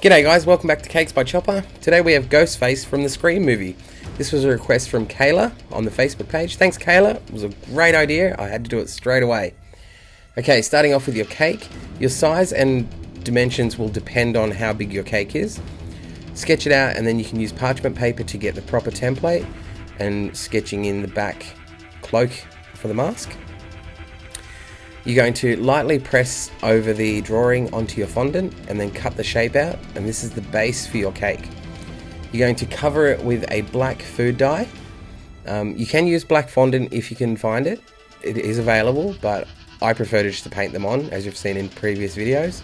G'day guys, welcome back to Cakes by Chopper. Today we have Ghostface from the Scream movie. This was a request from Kayla on the Facebook page. Thanks Kayla, it was a great idea. I had to do it straight away. Okay, starting off with your cake. Your size and dimensions will depend on how big your cake is. Sketch it out and then you can use parchment paper to get the proper template and sketching in the back cloak for the mask. You're going to lightly press over the drawing onto your fondant and then cut the shape out, and this is the base for your cake. You're going to cover it with a black food dye. You can use black fondant if you can find it. It is available, but I prefer just to paint them on, as you've seen in previous videos.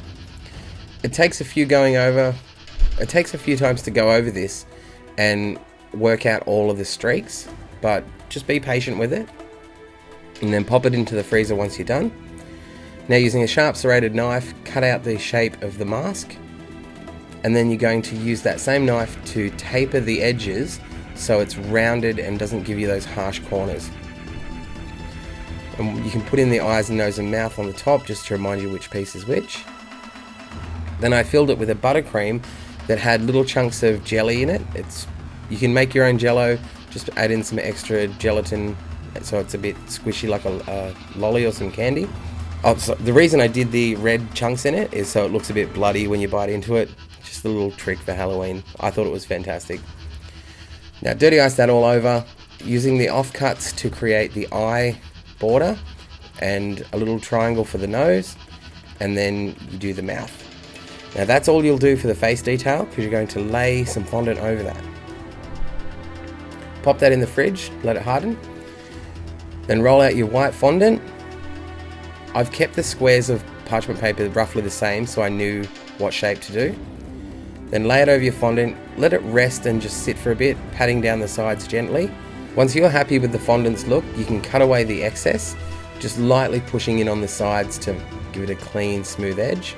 It takes a few times to go over this and work out all of the streaks, but just be patient with it. And then pop it into the freezer once you're done. Now using a sharp serrated knife, cut out the shape of the mask, and then you're going to use that same knife to taper the edges so it's rounded and doesn't give you those harsh corners. And you can put in the eyes and nose and mouth on the top just to remind you which piece is which. Then I filled it with a buttercream that had little chunks of jelly in it. You can make your own jello, just add in some extra gelatin so it's a bit squishy like a lolly or some candy. Oh, so the reason I did the red chunks in it is so it looks a bit bloody when you bite into it. Just a little trick for Halloween. I thought it was fantastic. Now dirty ice that all over, using the offcuts to create the eye border and a little triangle for the nose, and then you do the mouth. Now that's all you'll do for the face detail because you're going to lay some fondant over that. Pop that in the fridge, let it harden. Then roll out your white fondant. I've kept the squares of parchment paper roughly the same so I knew what shape to do. Then lay it over your fondant, let it rest and just sit for a bit, patting down the sides gently. Once you're happy with the fondant's look, you can cut away the excess, just lightly pushing in on the sides to give it a clean, smooth edge.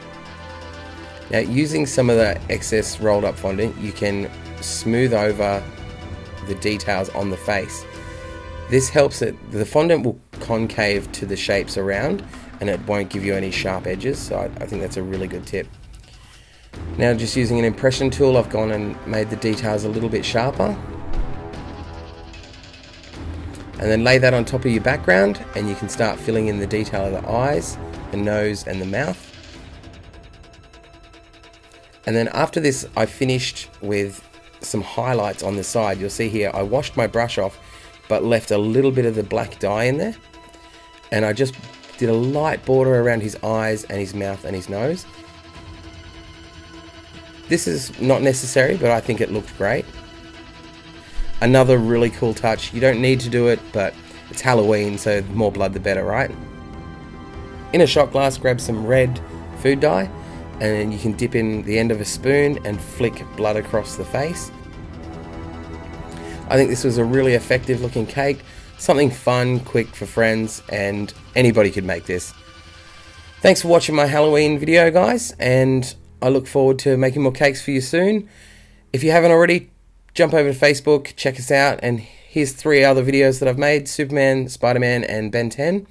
Now using some of the excess rolled up fondant, you can smooth over the details on the face. This helps it, the fondant will concave to the shapes around and it won't give you any sharp edges, so I think that's a really good tip. Now just using an impression tool, I've gone and made the details a little bit sharper. And then lay that on top of your background and you can start filling in the detail of the eyes, the nose and the mouth. And then after this I finished with some highlights on the side. You'll see here I washed my brush off but left a little bit of the black dye in there, and I just did a light border around his eyes and his mouth and his nose. This is not necessary, but I think it looked great. Another really cool touch, you don't need to do it, but it's Halloween, so the more blood the better, right? In a shot glass, grab some red food dye and then you can dip in the end of a spoon and flick blood across the face. I think this was a really effective looking cake, something fun, quick for friends, and anybody could make this. Thanks for watching my Halloween video guys, and I look forward to making more cakes for you soon. If you haven't already, jump over to Facebook, check us out, and here's 3 other videos that I've made: Superman, Spider-Man and Ben 10.